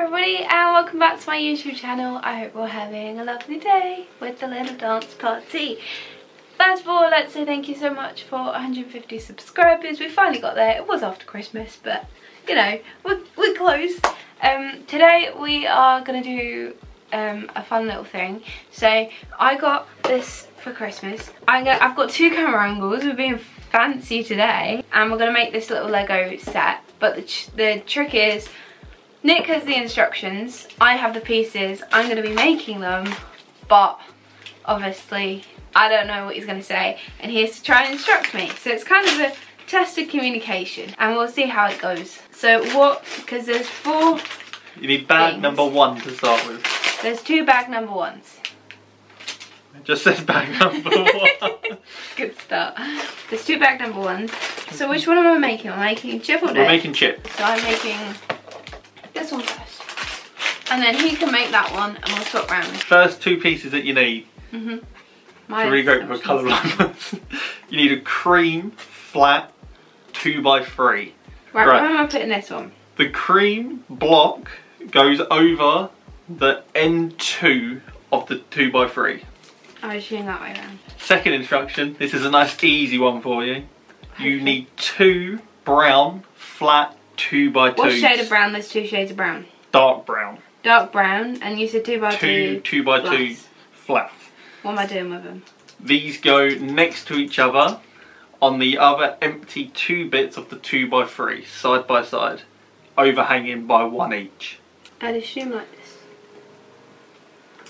everybody and welcome back to my YouTube channel. I hope you're having a lovely day with the little dance party. First of all, let's say thank you so much for 150 subscribers. We finally got there. It was after Christmas, but you know, we're close. Today we are going to do a fun little thing. So I got this for Christmas. I've got two camera angles. We're being fancy today and we're going to make this little Lego set. But the trick is, Nick has the instructions, I have the pieces, I'm going to be making them, but obviously I don't know what he's going to say and he has to try and instruct me. So it's kind of a test of communication and we'll see how it goes. So because there's 4 You need bag things. number 1 to start with. There's 2 bag number 1s. It just says bag number 1. Good start. There's 2 bag number 1s. So which one am I making? I'm making chip or dip? We're making chip. So I'm making this one first. And then he can make that one and we'll swap round. First 2 pieces that you need. To really go for a colour lines. You need a cream flat 2x3. Right, where am I putting this one? The cream block goes over the end 2 of the 2x3. I was doing that way around. Second instruction, this is a nice easy one for you. You need 2 brown flat 2x2s. What shade of brown? There's 2 shades of brown. Dark brown. Dark brown, and you said 2x2. 2x2 flat. What am I doing with them? These go next to each other on the other empty 2 bits of the 2x3, side by side, overhanging by 1 each. I'd assume like this.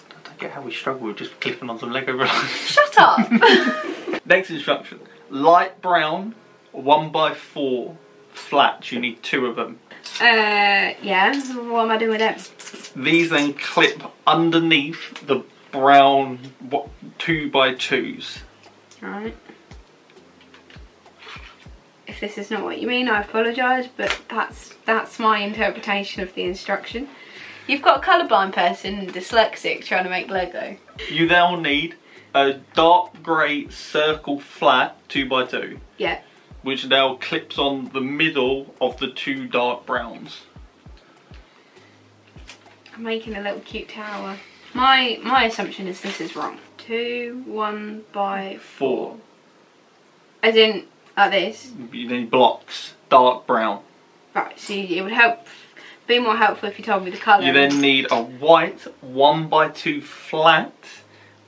I don't get how we struggle with just clipping on some Lego blocks. Shut up! Next instruction, light brown 1x4 flats, you need 2 of them. Yeah, what am I doing with them? These then clip underneath the brown 2x2s. Right. If this is not what you mean, I apologise, but that's my interpretation of the instruction. You've got a colourblind person, dyslexic, trying to make Lego. You now need a dark grey circle flat 2x2. Yeah. Which now clips on the middle of the 2 dark browns. I'm making a little cute tower. My assumption is this is wrong. 2, 1x4. As in, like this? You need blocks, dark brown. Right, so it would be more helpful if you told me the colour. You then need a white 1x2 flat,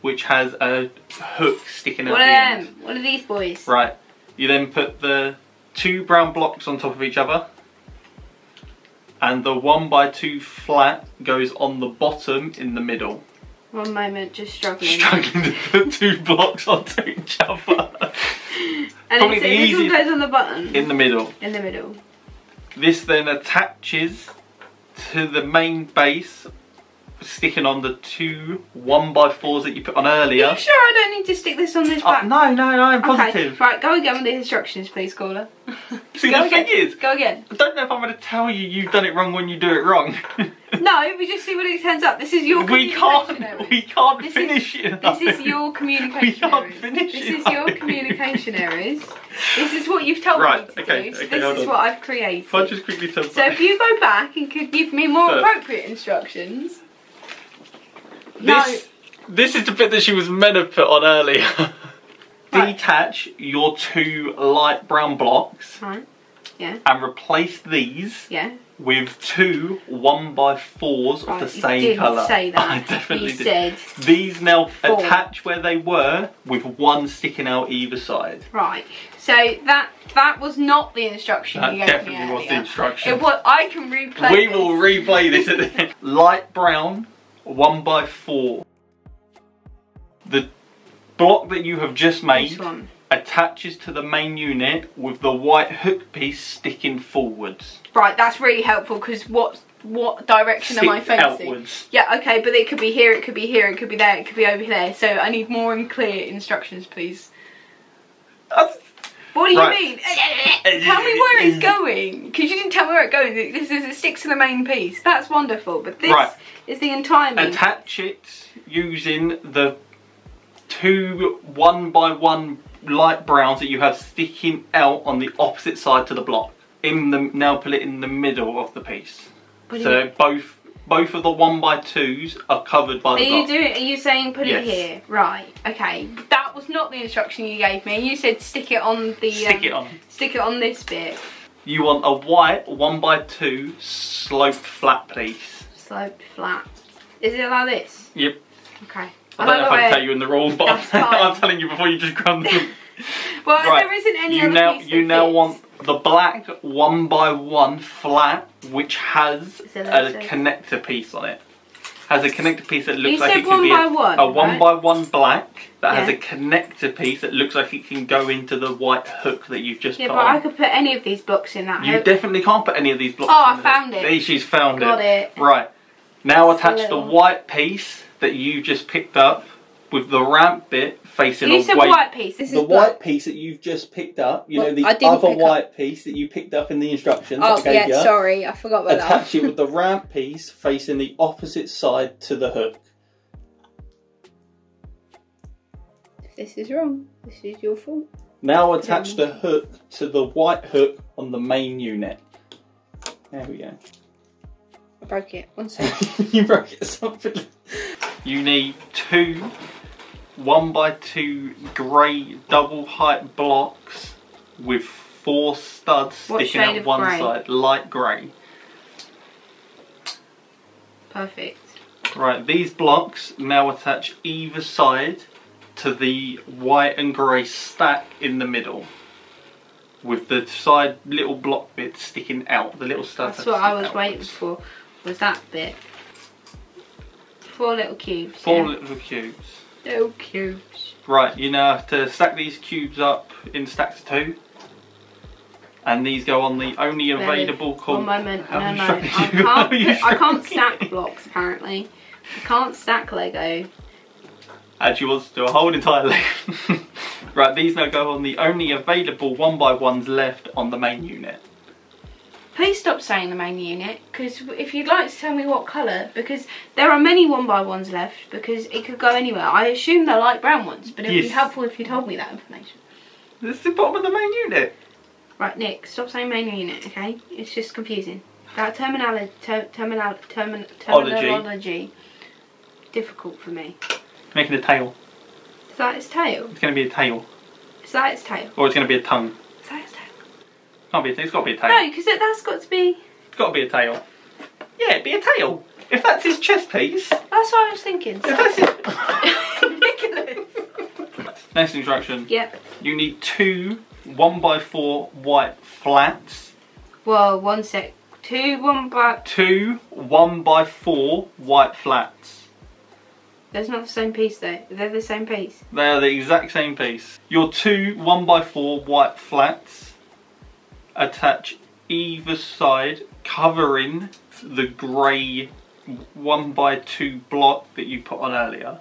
which has a hook sticking out the end. What are these boys? Right. You then put the 2 brown blocks on top of each other. And the 1x2 flat goes on the bottom in the middle. One moment, just struggling. Struggling to put 2 blocks onto each other. And Probably this one goes on the bottom? In the middle. In the middle. This then attaches to the main base, sticking on the 2 1x4s that you put on earlier. Are you sure I don't need to stick this on this back? No, I'm positive. Okay, right, go again with the instructions, please, caller. See, the thing is, go again. I don't know if I'm going to tell you you've done it wrong when you do it wrong. No, we just see what it turns up. This is your communication error. We can't finish it. This is your communication We can't errors. finish This it. is your communication errors. This is what you've told me to do. So this is what I've created. If I just quickly tell So if you go back and could give me more appropriate instructions. This is the bit that she was meant to put on earlier. Right. Detach your 2 light brown blocks. Right. Yeah. And replace these. Yeah. With 2 1x4s of the same colour. You didn't say that. I definitely did. Said these now 4. attach where they were, with 1 sticking out either side. Right. So that was not the instruction you gave me earlier. That definitely was the instruction. I can replay We will replay this at the end. Light brown 1x4. The block that you have just made attaches to the main unit with the white hook piece sticking forwards. Right, that's really helpful because what direction am I facing? Outwards. Yeah, okay, but it could be here, it could be here, it could be there, it could be over there. So I need more and clear instructions, please. What do you mean? Tell me where it's going. Because you didn't tell me where it goes. It sticks to the main piece. That's wonderful. But this is the entire main. Attach it using the 2 1x1 light browns that you have sticking out on the opposite side to the block. Now put it in the middle of the piece. So both both of the 1x2s are covered by the block. Are you saying put it here? Right, okay. That was not the instruction you gave me. You said stick it on the... Stick it on this bit. You want a white 1x2 sloped flat piece. Sloped flat. Is it like this? Yep. Okay. I don't know if I can tell you in the rules, but I'm telling you before you just grab them. Well, right. There isn't any other piece You now want the black 1x1 flat, which has a connector piece on it. Has a connector piece that looks like it could be a 1x1 black that has a connector piece that looks like it can go into the white hook that you've just put on. Yeah, but I could put any of these blocks in that hook. You definitely can't put any of these blocks in. I found it. She's found it. Got it. Right. Now attach the white piece that you just picked up with the ramp bit facing away. You said white piece. This is the white piece that you've just picked up. You know, the other white piece that you picked up in the instructions. Oh, yeah, sorry. I forgot about that. Attach it with the ramp piece facing the opposite side to the hook. If this is wrong, this is your fault. Now attach the hook to the white hook on the main unit. There we go. I broke it. 1 second. You broke it. Something. You need 2 1x2 grey double height blocks with 4 studs sticking out one side. Light grey. Perfect. Right, these blocks now attach either side to the white and grey stack in the middle, with the side little block bits sticking out. The little studs. That's what I was waiting for. Was that bit? 4 little cubes. 4 little cubes. Little cubes. Right, you now have to stack these cubes up in stacks of 2. And these go on the only available One moment. No. I can't stack blocks apparently. I can't stack Lego. Actually wants to do a whole entire Lego. Right, these now go on the only available 1x1s left on the main unit. Please stop saying the main unit, because if you'd like to tell me what colour, because there are many 1x1s left, because it could go anywhere. I assume they're light brown ones, but it would be helpful if you told me that information. This is the bottom of the main unit. Right, Nick, stop saying main unit, okay? It's just confusing. That terminology. Difficult for me. Making a tail. Is that its tail? It's going to be a tail. Is that its tail? Or it's going to be a tongue. Is that its tail? Can't be a tail. It's got to be a tail. No, because that's got to be... It's got to be a tail. Yeah, it'd be a tail. If that's his chest piece. That's what I was thinking. If that's Ridiculous. Next instruction. Yep. You need 2 1x4 white flats. Well, 1 sec. 2 1x4 white flats. That's not the same piece though. They're the same piece. They are the exact same piece. Your 2 1x4 white flats attach either side, covering the grey 1x2 block that you put on earlier.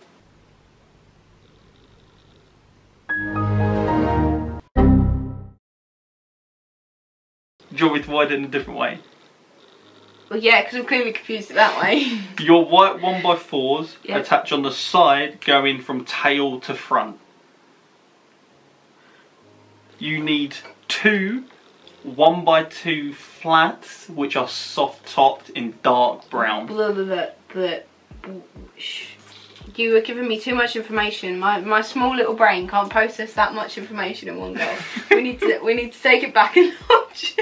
Do you want me to widen it in a different way? Well, yeah, because I'm clearly confused it that way. Your white 1x4s attach on the side, going from tail to front. You need 2 1x2 flats, which are soft topped in dark brown. You were giving me too much information. My small little brain can't process that much information in one go. we need to take it back a notch.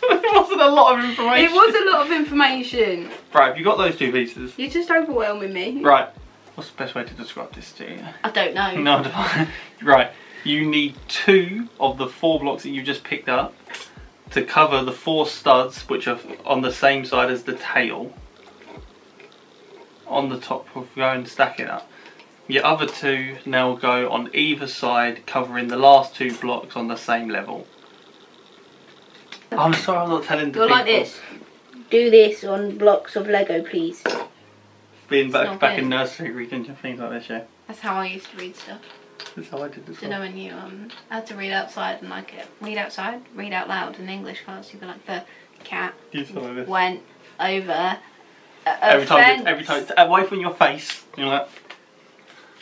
It wasn't a lot of information. It was a lot of information. Right, have you got those 2 pieces? You're just overwhelming me. Right. What's the best way to describe this to you? I don't know. No, I don't. Right. You need 2 of the 4 blocks that you just picked up to cover the 4 studs, which are on the same side as the tail, on the top of going stacking up. Your other 2 now go on either side, covering the last 2 blocks on the same level. I'm sorry I'm not telling the people. Like this. Do this on blocks of Lego, please. Being back in nursery reading things like this, yeah. That's how I used to read stuff. That's how I did this. You know when you had to read outside and read outside, read out loud in English class, you'd be like, the cat went over every time it's away from your face, you're like...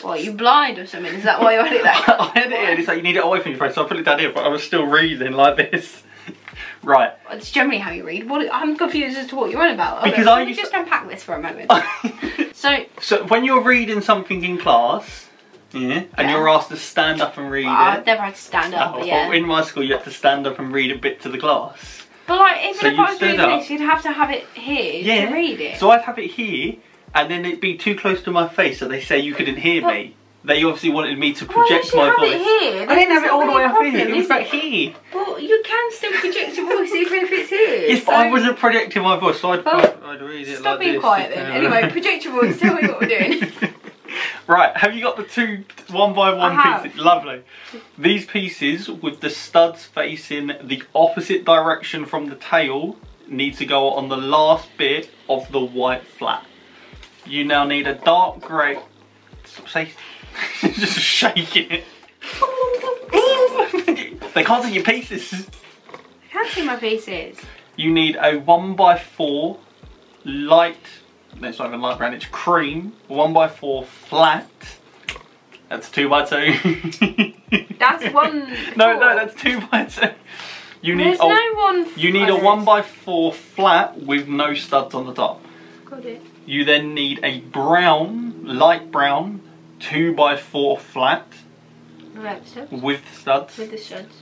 What, are you blind or something? Is that why you had it that? I had it here, it's like you need it away from your face, so I put it down here, but I was still reading like this. Right. It's generally how you read. I'm confused as to what you're on about. Because Let me just unpack this for a moment. So when you're reading something in class, and you're asked to stand up and read it. I've never had to stand up, but yeah. Well, in my school, you had to stand up and read a bit to the class. But like, even if I was doing this, you'd have to have it here to read it. So I'd have it here, and then it'd be too close to my face, so they say you couldn't hear me. They obviously wanted me to project my voice. It here. I didn't have it all the way up here. It was back here. Well, you can still project your voice even if it's here. Yes, but I wasn't projecting my voice, so I'd read it. Stop being quiet then. Anyway, project your voice. Tell me what we're doing. Right, have you got the 2 1x1 pieces? Lovely. These pieces with the studs facing the opposite direction from the tail need to go on the last bit of the white flat. You now need a dark grey. Stop saying. Just shaking it. They can't see your pieces. I can't see my pieces. You need a 1x4 light. It's not even light brown, it's cream. 1x4 flat. That's 2x2. That's 1. No, that's 2x2. You need no one. You need a 1x4 flat with no studs on the top. Got it. You then need a brown, light brown, 2x4 flat. With studs. With the studs.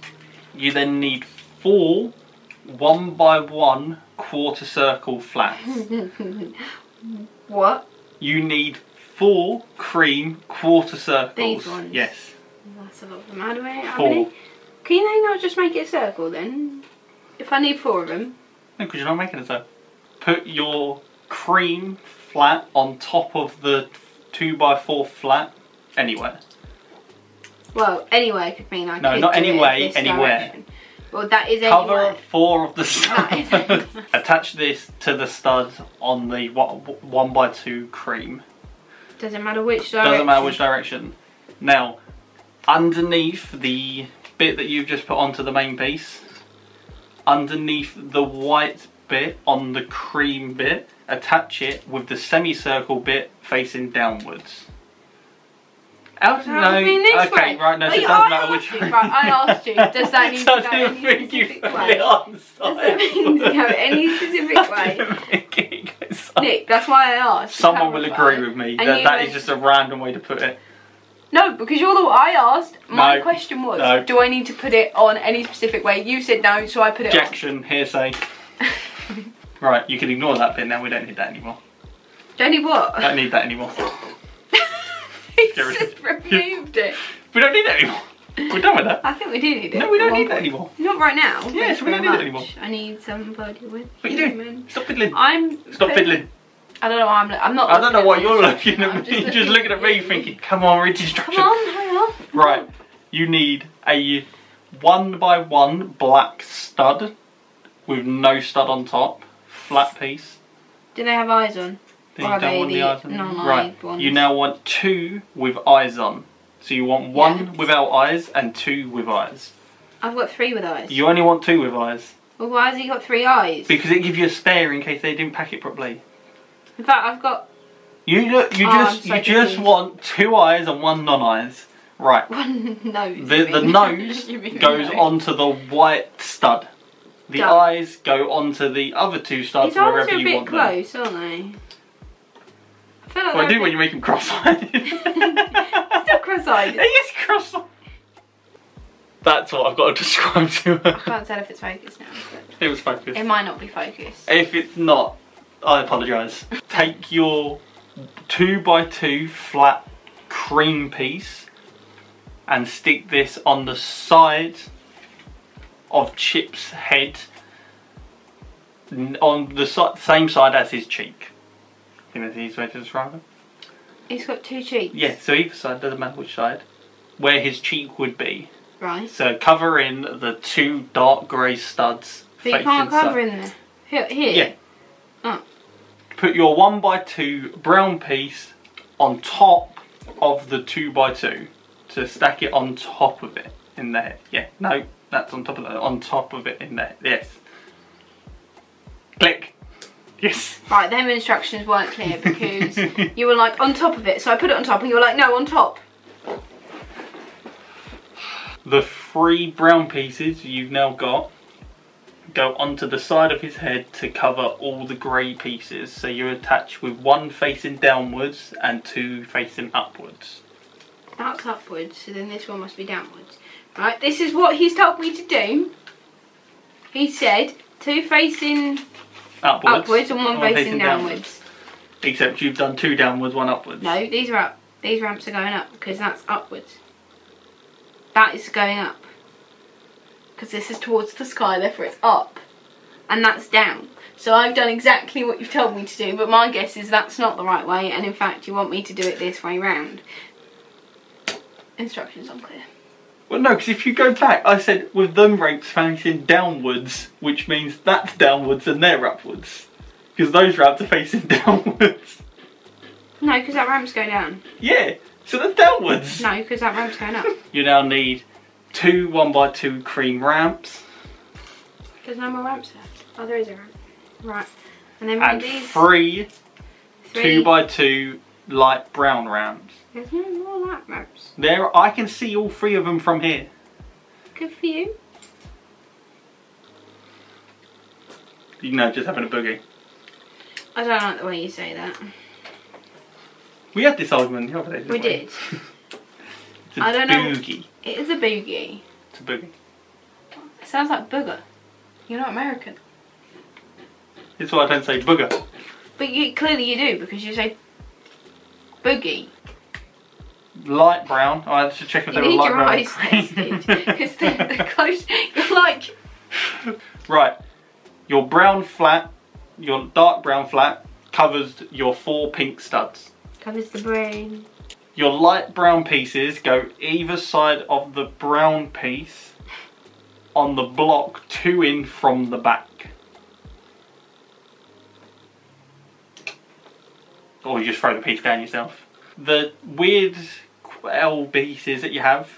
You then need 4 1x1 quarter circle flats. What? You need 4 cream quarter circles. These ones? Yes. That's a lot of them. How do I? 4. Can you not just make it a circle then? If I need 4 of them. No, because you're not making it so. Put your cream flat on top of the 2x4 flat anywhere. Well, anywhere could mean I could. No, not do anyway, it anywhere. Direction. Well, that is Cover anywhere. 4 of the studs. Attach this to the studs on the 1x2 cream. Doesn't matter which direction. Doesn't matter which direction. Now, underneath the bit that you've just put onto the main piece, underneath the white bit on the cream bit, attach it with the semicircle bit facing downwards. How do you know? Okay, right, no, so it doesn't matter which way. Right, I asked you, does that need to go any specific way? Does that mean to go any specific way? Nick, that's why I asked. Someone will agree with me that that is just a random way to put it. No, because you're the one I asked. My question was, do I need to put it on any specific way? You said no, so I put it Objection, hearsay. Right, you can ignore that bit now, we don't need that anymore. Don't need what? Don't need that anymore. He just removed it. We don't need that anymore. We're done with that. I think we do need it. No, we don't need that anymore. Not right now. Yes, we don't need it anymore. I need somebody with. What are you doing? Stop fiddling. Stop fiddling. I don't know why I'm not. I don't know why you're looking at me. You're just looking at me thinking, come on, read instructions. Come on, hurry up. Right, you need a 1x1 black stud with no stud on top, flat piece. Do they have eyes on? You don't want the eyes on? Non-eyed ones. You now want 2 with eyes on. So you want 1 without eyes and 2 with eyes. I've got 3 with eyes. You only want 2 with eyes. Well, why has he got 3 eyes? Because it gives you a spare in case they didn't pack it properly. In fact, I've got. You just want 2 eyes and 1 non-eyes. Right. One nose. The nose goes onto the white stud. The eyes go onto the other 2 studs wherever you want them. His eyes are a bit close, aren't they? I feel like well, I do when you make them cross-eyed. Still cross-eyed. Yes, cross-eyed. That's what I've got to describe to her. I can't tell if it's focused now. It was focused. It might not be focused. If it's not, I apologise. Take your 2x2 flat cream piece and stick this on the side of Chip's head, on the same side as his cheek. I think that's the easiest way to describe it. He's got 2 cheeks? Yeah, so either side, doesn't matter which side, where his cheek would be. Right. So cover in the 2 dark grey studs. But you can't cover in there. Here? Yeah. Oh. Put your 1x2 brown piece on top of the 2x2. To stack it on top of it in there. Yeah, no, that's on top of it. On top of it in there. Yes. Click. Yes. Right, them instructions weren't clear because you were like, on top of it. So I put it on top and you were like, no, on top. The 3 brown pieces you've now got, go onto the side of his head to cover all the grey pieces. So you attach with one facing downwards and two facing upwards. That's upwards, so then this one must be downwards. Right, this is what he's told me to do. He said two facing upwards and one facing downwards. Except you've done two downwards, one upwards. No, these are up. These ramps are going up because that's upwards. That is going up. Because this is towards the sky, therefore it's up. And that's down. So I've done exactly what you've told me to do, but my guess is that's not the right way, and in fact you want me to do it this way round. Instructions unclear. Well, no, because if you go back, I said with them ramps facing downwards, which means that's downwards and they're upwards. Because those ramps are facing downwards. No, because that ramp's going down. Yeah, so that's downwards. No, because that ramp's going up. You now need two 1x2 cream ramps. There's no more ramps left. Oh, there is a ramp. Right. And then and these three 2x2 light brown ramps. There's no more light ramps. There, I can see all three of them from here. Good for you. You know, just having a boogie. I don't like the way you say that. We had this argument the other day, didn't we? We did. It's a I don't know. boogie. It is a boogie. It's a boogie. It sounds like booger. You're not American. That's why I don't say booger. But clearly you do, because you say boogie. Light brown. I had to check if they were light brown. You need your eyes tested, because they're close. You're like... Right. Your brown flat, your dark brown flat, covers your 4 pink studs. Covers the brain. Your light brown pieces go either side of the brown piece on the block 2 in from the back. Or you just throw the piece down yourself. The weird L pieces that you have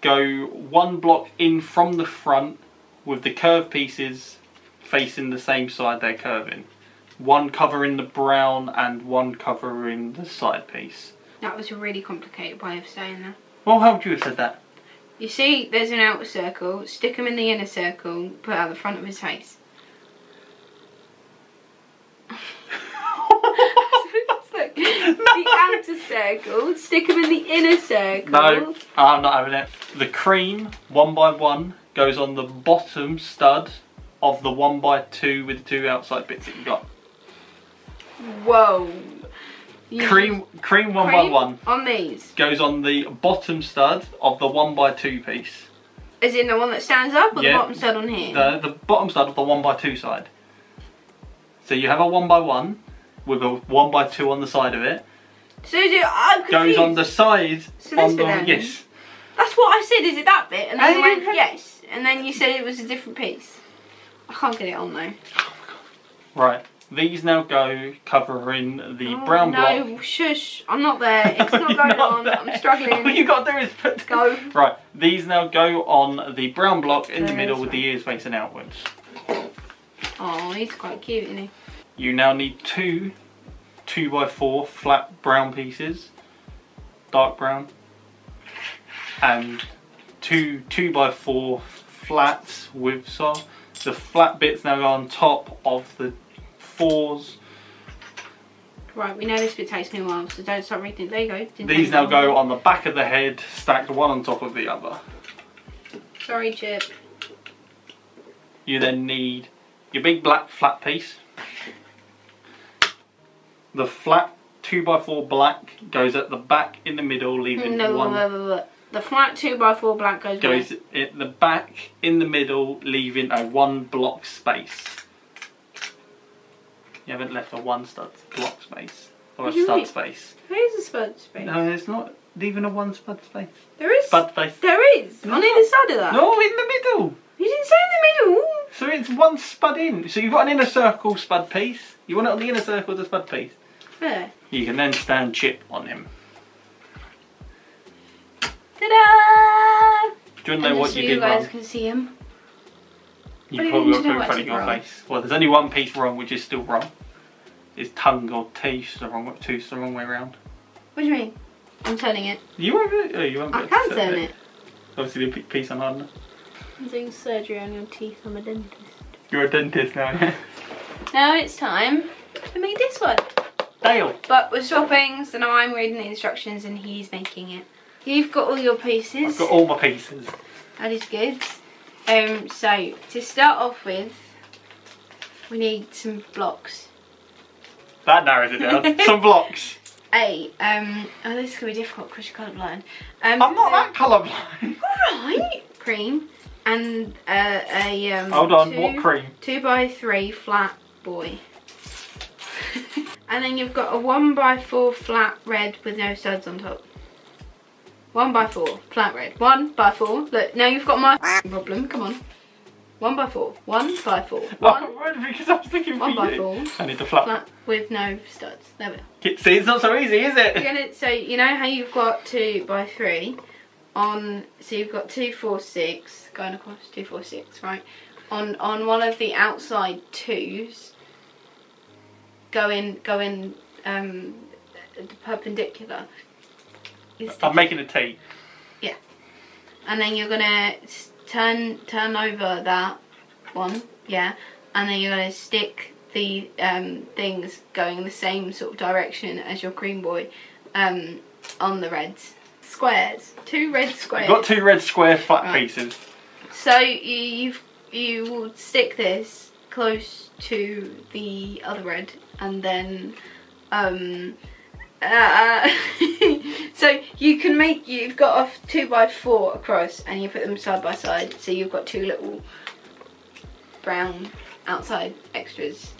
go 1 block in from the front with the curved pieces facing the same side they're curving. 1 covering the brown and 1 covering the side piece. That was a really complicated way of saying that. Well, how would you have said that? You see, there's an outer circle, stick him in the inner circle, put out the front of his face. The outer circle, stick him in the inner circle. No, I'm not having it. The cream, 1x1, goes on the bottom stud of the 1x2 with the 2 outside bits that you got. Whoa. Cream 1x1 on these goes on the bottom stud of the 1x2 piece. As in the one that stands up, or the bottom stud on here? The bottom stud of the 1x2 side. So you have a 1x1 with a 1x2 on the side of it. So is it, I'm confused. Goes on the side. So this bit then? Yes. That's what I said. Is it that bit? And then you went yes, and then you said it was a different piece. I can't get it on though. Right. These now go covering the brown block. No, shush. I'm not there. It's not going on. There. I'm struggling. All you got to do is put... Go. Right. These now go on the brown block in the middle with the ears facing outwards. Oh, he's quite cute, isn't he? You now need 2 2x4 flat brown pieces. Dark brown. And 2 2x4 flats with the flat bits now go on top of the 4s. Right, we know this bit takes me a while, so don't start reading. There you go. These now go on the back of the head, stacked one on top of the other. Sorry, Chip. You then need your big black flat piece. The flat 2x4 black goes at the back in the middle, leaving one. The flat 2x4 black goes at the back in the middle, leaving a 1 block space. You haven't left a 1 stud block space or a stud space. There is a spud space. No, there's not even a 1 spud space. There is. Spud space. There is. On either side of that. No, in the middle. You didn't say in the middle. So it's 1 spud in. So you've got an inner circle spud piece. You want it on the inner circle of the spud piece. There. You can then stand Chip on him. Ta-da! Do you want to know what you did wrong? You guys can see him. You probably got to in front of your face. Well, there's only 1 piece wrong, which is still wrong. His tongue or teeth the wrong way around. What do you mean? I'm turning it. You won't. Oh, you won't. I can turn it. Obviously, the piece on hardness. I'm doing surgery on your teeth. I'm a dentist. You're a dentist now, yeah? Now it's time to make this one. Dale. But we're swapping, so now I'm reading the instructions and he's making it. You've got all your pieces. I've got all my pieces. That is good. So to start off with, we need some blocks. That narrows it down. Some blocks. Oh, this is going to be difficult because you're colourblind. I'm not that colourblind. Alright. Cream and hold on, what cream? 2x3 flat boy. And then you've got a 1x4 flat red with no studs on top. 1x4 flat red. 1x4. Look, now you've got my problem. Come on. 1x4. 1x4. Because I was thinking for 1x4. I need the flat with no studs. There we go. See, it's not so easy, is it? So you know how you've got 2x3 on. So you've got 2, 4, 6 going across 2, 4, 6, right? On one of the outside twos. Going perpendicular. I'm making a T. Yeah. And then you're gonna turn over that one, yeah. And then you're gonna stick the things going in the same sort of direction as your cream boy on the reds. Squares. 2 red squares. I've got 2 red square flat pieces. So you will stick this close to the other red, and then so you've got a 2x4 across, and you put them side by side, so you've got 2 little brown outside extras.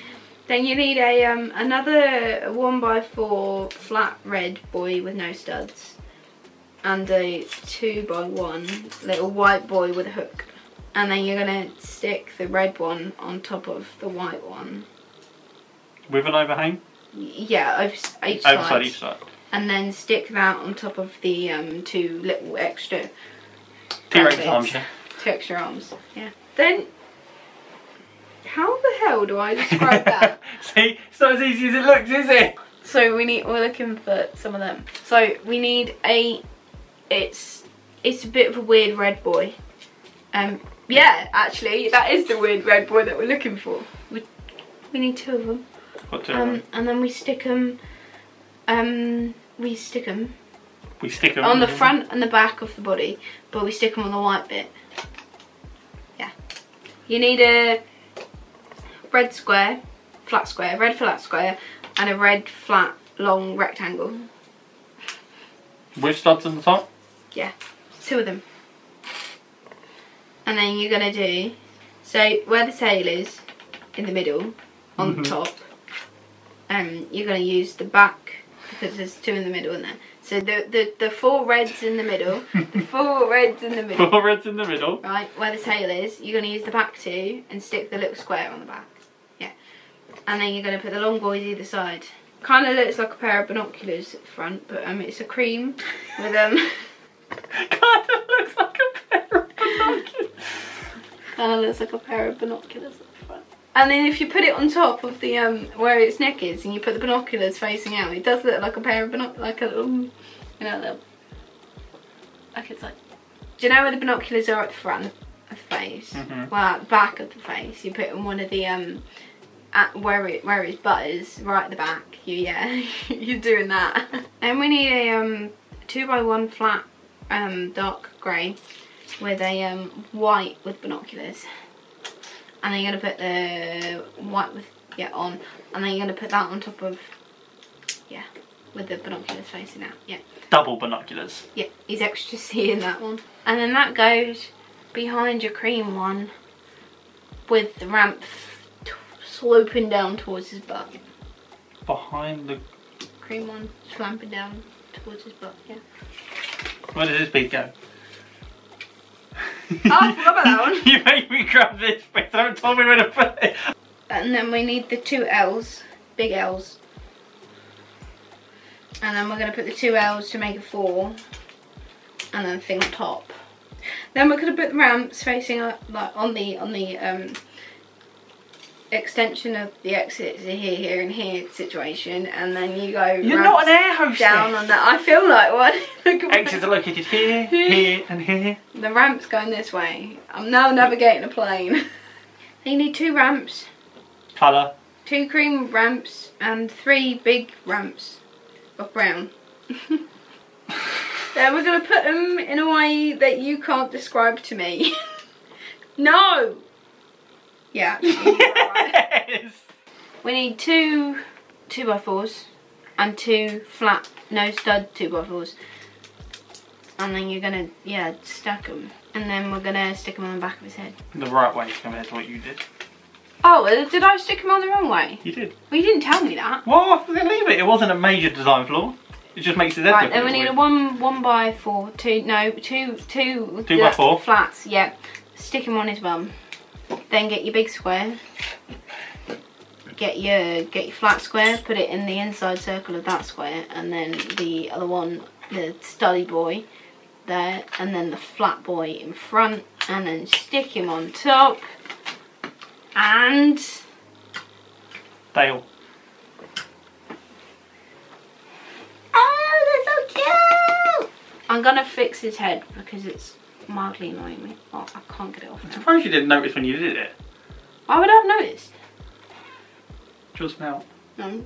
Then you need a another 1x4 flat red boy with no studs, and a 2x1 little white boy with a hook. And then you're gonna stick the red one on top of the white one. With an overhang? Yeah, over each side. And then stick that on top of the 2 little extra T-Rex arms, yeah. 2 extra arms, yeah. Then, how the hell do I describe that? See, it's not as easy as it looks, is it? So we're looking for some of them. So we need it's a bit of a weird red boy. Yeah, actually, that is the weird red boy that we're looking for. We need 2 of them. Got 2 of them. And then we stick them. We stick them on the front and the back of the body, but we stick them on the white bit. Yeah. You need a red square, red flat square, and a red flat long rectangle. With studs on the top? Yeah, 2 of them. And then you're gonna do, so where the tail is, in the middle, on the top, you're gonna use the back, because there's 2 in the middle, isn't there? So the 4 reds in the middle, the 4 reds in the middle. 4 reds in the middle. Right, where the tail is, you're gonna use the back 2 and stick the little square on the back. Yeah. And then you're gonna put the long boys either side. Kind of looks like a pair of binoculars at the front, but it's a cream with Kind of looks like a pair of binoculars. Kind of looks like a pair of binoculars at the front. And then if you put it on top of the where its neck is, and you put the binoculars facing out, it does look like a pair of binoculars, like a little, you know, little, like it's like. Do you know where the binoculars are at the front of the face? Well, at the back of the face, you put on one of the at where its butt is, right at the back. You're doing that. And we need a 2x1 flat dark grey with a white with binoculars. And then you're going to put the white with, on. And then you're going to put that on top of, with the binoculars facing out, Double binoculars. Yeah, he's extra seeing that one. And then that goes behind your cream one with the ramp sloping down towards his butt. Behind the cream one, slamping down towards his butt, Where does this bit go? Oh, I forgot about that one. You made me grab this bit, I haven't told me where to put it. And then we need the 2 L's, big L's. And then we're going to put the 2 L's to make a 4. And then the thing on top. Then we're going to put the ramps facing up, like on the extension of the exits here and here situation, and then you go. You're not an air hostess. Down on that. I feel like one. Exits are located here, here, and here. The ramp's going this way. I'm now navigating a plane. You need 2 ramps. Colour. 2 cream ramps and 3 big ramps of brown. Then we're going to put them in a way that you can't describe to me. No! Yeah. Yes. We need 2 2x4s and 2 flat, no stud 2x4s. And then you're going to, yeah, stack them. And then we're going to stick them on the back of his head. The right way compared to what you did. Oh, did I stick him on the wrong way? You did. Well, you didn't tell me that. Well, leave it. It wasn't a major design flaw. It just makes it look right. Then we need a 1x4, 2 2x4 flats. Yeah. Stick him on his bum. Then get your big square. Get your flat square. Put it in the inside circle of that square, and then the other one, the studdy boy, there, and then the flat boy in front, and then stick him on top. And Dale. oh, they're so cute! I'm gonna fix his head because it's mildly annoying me. Oh, I can't get it off now. I'm surprised you didn't notice when you did it. Why would I have noticed? Just now. No.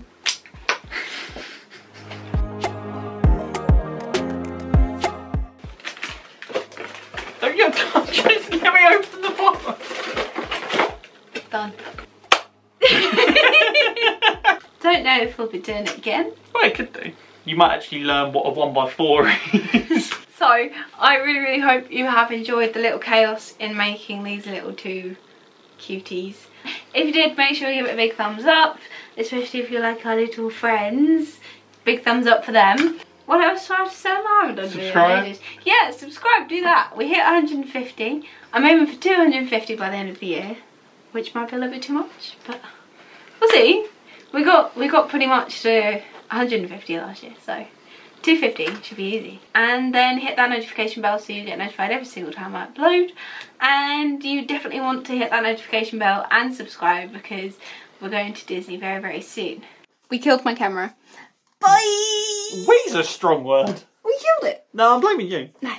Don't you just let me open the box. Done. Don't know if we'll be doing it again. Well, it could do. You might actually learn what a 1x4 is. So, I really hope you have enjoyed the little chaos in making these little 2 cuties. If you did, make sure you give it a big thumbs up, especially if you like our little friends. Big thumbs up for them. What else do I have to say? I haven't done Subscribe. Yeah, subscribe, do that. We hit 150. I'm aiming for 250 by the end of the year, which might be a little bit too much, but we'll see. We got pretty much to 150 last year, so 250 should be easy. And then hit that notification bell so you get notified every single time I upload. And you definitely want to hit that notification bell and subscribe because we're going to Disney very soon. We killed my camera. Bye! We's a strong word. We killed it. No, I'm blaming you. No.